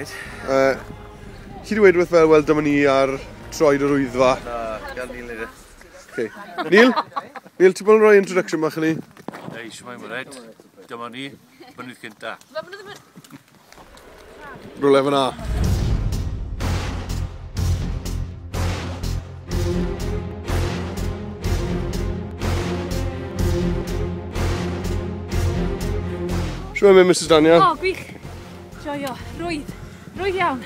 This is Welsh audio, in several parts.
mate. Chi di weid wrth fel, wel, dyma ni ar troed yr wyddfa. Na, gael Neil neud e. Okay. Neil, ti'n bod yn rhoi introduction bach i ni? Ei, siwmai mwred. Dyma ni, mynydd cynta. Rwle fyna. Siwmai mynd, Mrs Daniel? O, gwych. Joio. Rwydd. Rwydd iawn.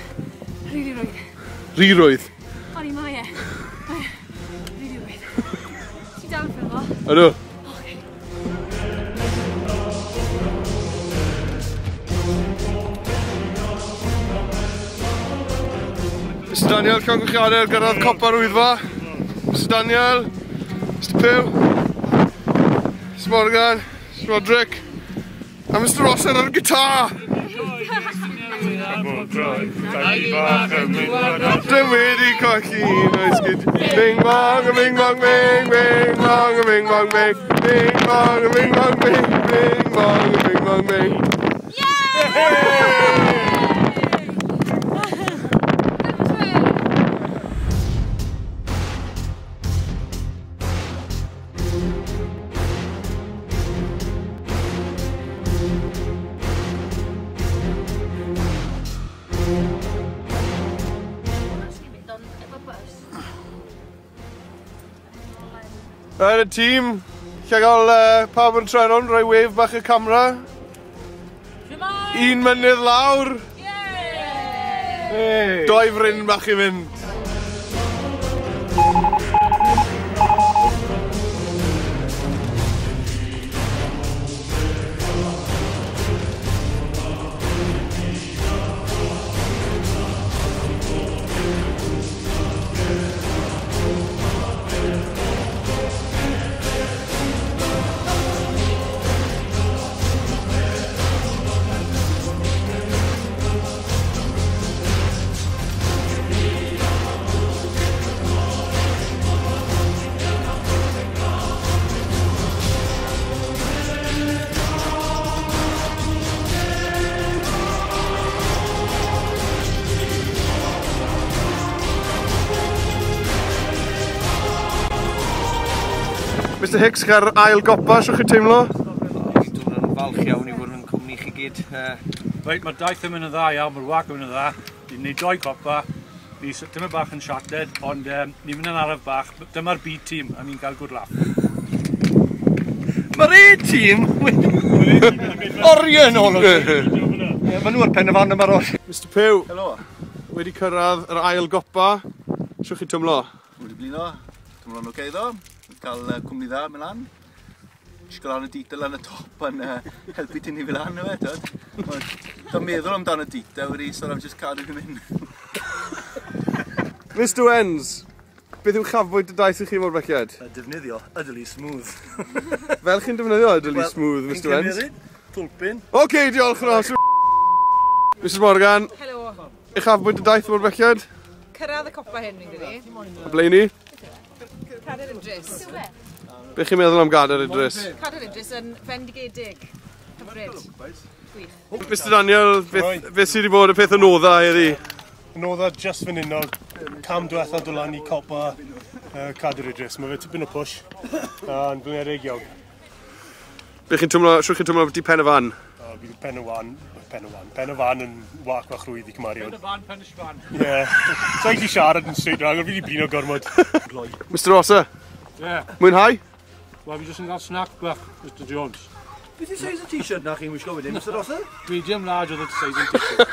Rili rwydd. Ryrwydd? O'n i mae e. Rili rwydd. Ti dal yn ffilmo? Ydw. Mr Daniel, llongychiadau gyrraedd copa'r wyddfa. Mr Daniel, Mr Pew, Mr Morgan, Mr Roderick, a Mr Rosser ar y gitar. Dim wedi colli un oes gyd. Bing bong, a bing bong bing, bing bong, a bing bong bing, bing bong, a bing bong bing, bing bong, a bing bong bing. Y tîm, lle gael pawb yn trenon, rhoi wave bach y camera. Un mynydd lawr. Doi fryn bach i fynd. Mr Hicks, gael ail gopa, sio chi teimlo? Dwi'n yn falch iawn i fod yn cwmni chi gyd. Reit, mae'r daith yn mynd yn dda iawn, mae'r wag yn mynd yn dda. Ni'n gwneud 2 copa, ni dyma bach yn siated, ond ni'n mynd yn araf bach. Dyma'r B team, a ni'n cael good laugh. Mae'r A team oriau nôl o chi. Mae nhw'r pen y fan yma roll. Mr Pew, Helo. wedi cyrraedd yr ail gopa, sio chi teimlo? Wedi blino, teimlo'n oce ddo. Cael cwmni dda mynd lan. Ysgol lan y detail lan y top yn helpu ti ni fel lan yw e. Dwi'n meddwl amdano y detail wedi sort of just cadw fi mynd. Mr Wens, beth yw chafbwynt y daith i chi mor beciad? Defnyddio ydl i smooth. Fel chi'n defnyddio ydl i smooth, Mr Wens? Tulpin. Oce, diolch yn os. Mr Morgan, Helo. eich chafbwynt y daith mor beciad? Cyrraedd y copa hyn, fi'n dwi. A ble ni? Cader Idris. Be chi'n meddwl am Gader Idris? Cader Idris yn fendigedig. Hyfryd. Gwych. Mr Daniel, beth sydd wedi bod y peth yn oddau heddi? Yn oedda just fan unol. Cam diwethaf dod lan i copa Cader Idris. Mae fe tipyn o push. Yn blynedig iawn. Be chi'n teimlo, siwr chi'n teimlo beth i pen y fan? Bydd pen y fan yn wac fach rwydd i cymarion. Pen y fan, pen y sban. Ie. So i siarad yn straight rag, fi wedi blino gormod. Mr Rosser, mwynhau? Wel, fi jyst yn cael snack bach, Mr Jones. Beth yw size y t-shirt na chi'n wisgo wedyn, Mr Rosser? Medium large oedd y size yn t-shirt.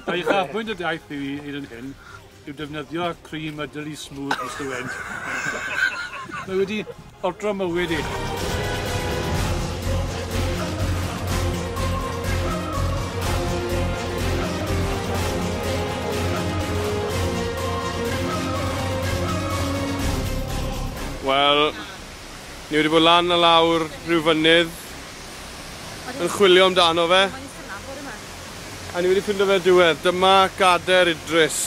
A i chafbwynt y daith i fi hyn hyn, yw defnyddio cream a dylu smooth, Mr Wens. Mae wedi ordro mywyd i. Wel, ni wedi bod lan a lawr rhyw fynydd yn chwilio amdano fe a ni wedi ffindo fe diwedd. Dyma Gader Idris.